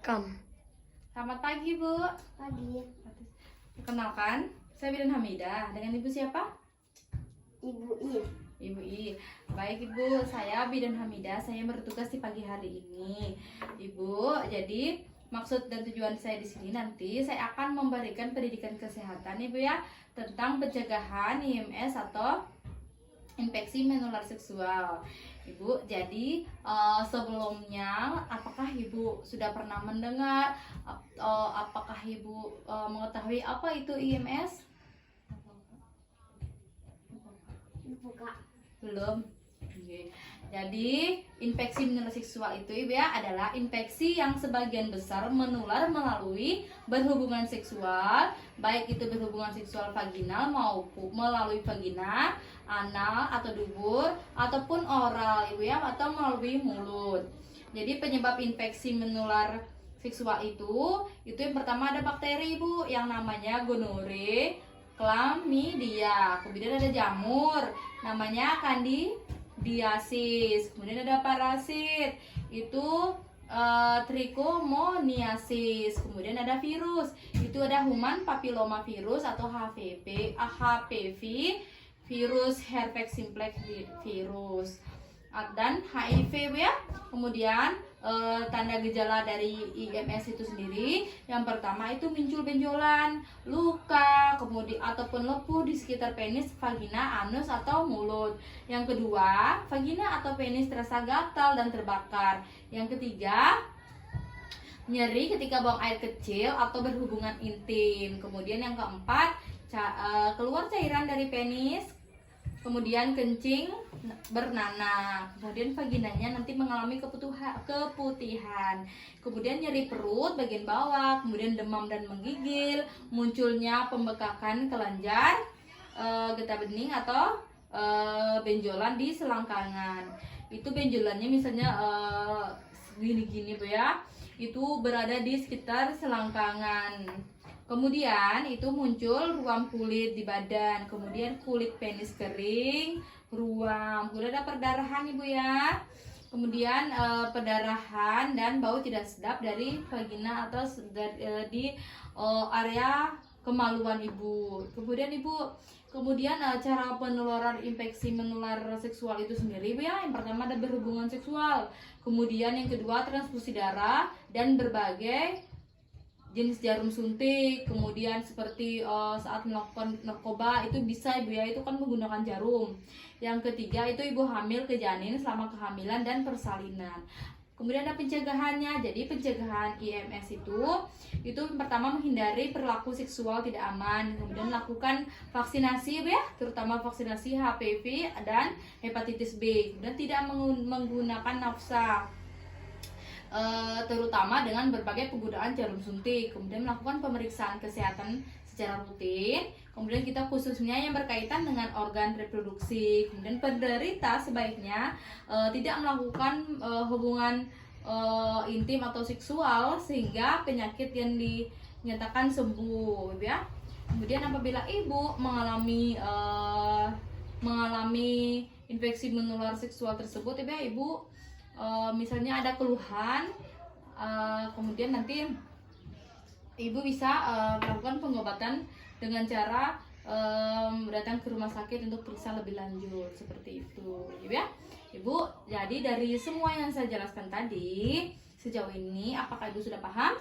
Kam. Selamat pagi, Bu. Pagi. Perkenalkan, saya Bidan Hamidah. Dengan Ibu siapa? Ibu I. Ibu I. Baik, Ibu. Saya Bidan Hamidah. Saya bertugas di pagi hari ini. Ibu, jadi maksud dan tujuan saya di sini nanti saya akan memberikan pendidikan kesehatan, Ibu ya, tentang pencegahan IMS atau infeksi menular seksual. Ibu, jadi sebelumnya apakah Ibu sudah pernah mendengar, apakah Ibu mengetahui apa itu IMS? Buka. Belum. Oke. Jadi infeksi menular seksual itu, Ibu ya, adalah infeksi yang sebagian besar menular melalui berhubungan seksual, baik itu berhubungan seksual vaginal maupun melalui vagina, anal atau dubur, ataupun oral, Ibu ya, atau melalui mulut. Jadi penyebab infeksi menular seksual itu yang pertama ada bakteri, Ibu, yang namanya gonore, chlamydia. Kemudian ada jamur namanya candidiasis. Kemudian ada parasit itu trichomoniasis. Kemudian ada virus, itu ada human papilloma virus atau HPV, virus herpes simplex virus, dan HIV ya. Kemudian tanda gejala dari IMS itu sendiri, yang pertama itu muncul benjolan, luka, kemudian ataupun lepuh di sekitar penis, vagina, anus atau mulut. Yang kedua, vagina atau penis terasa gatal dan terbakar. Yang ketiga, nyeri ketika buang air kecil atau berhubungan intim. Kemudian yang keempat, keluar cairan dari penis, kemudian kencing bernanah, kemudian vaginanya nanti mengalami keputihan, kemudian nyeri perut bagian bawah, kemudian demam dan menggigil, munculnya pembekakan kelenjar, getah bening atau benjolan di selangkangan. Itu benjolannya misalnya gini-gini Bu ya, itu berada di sekitar selangkangan. Kemudian itu muncul ruam kulit di badan, kemudian kulit penis kering, ruam, kemudian ada perdarahan Ibu ya. Kemudian perdarahan dan bau tidak sedap dari vagina atau di area kemaluan Ibu. Kemudian cara penularan infeksi menular seksual itu sendiri Bu ya. Yang pertama ada berhubungan seksual, kemudian yang kedua transfusi darah dan berbagai jenis jarum suntik. Kemudian seperti saat melakukan narkoba itu bisa Ibu ya, itu kan menggunakan jarum. Yang ketiga itu ibu hamil ke janin selama kehamilan dan persalinan. Kemudian ada pencegahannya. Jadi pencegahan IMS itu yang pertama menghindari perilaku seksual tidak aman, kemudian lakukan vaksinasi ya, terutama vaksinasi HPV dan hepatitis B, kemudian tidak menggunakan nafsa, terutama dengan berbagai penggunaan jarum suntik, kemudian melakukan pemeriksaan kesehatan secara rutin, kemudian kita khususnya yang berkaitan dengan organ reproduksi. Kemudian penderita sebaiknya tidak melakukan hubungan intim atau seksual sehingga penyakit yang dinyatakan sembuh ya. Kemudian apabila ibu mengalami infeksi menular seksual tersebut ya ibu, misalnya ada keluhan, kemudian nanti ibu bisa melakukan pengobatan dengan cara datang ke rumah sakit untuk periksa lebih lanjut seperti itu ya Ibu. Jadi dari semua yang saya jelaskan tadi sejauh ini, apakah Ibu sudah paham?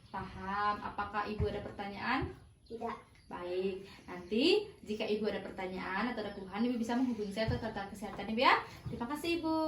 Paham. Apakah Ibu ada pertanyaan? Tidak. Baik, nanti jika Ibu ada pertanyaan atau ada keluhan, Ibu bisa menghubungi saya ke Kesehatan Ibu ya. Terima kasih Ibu.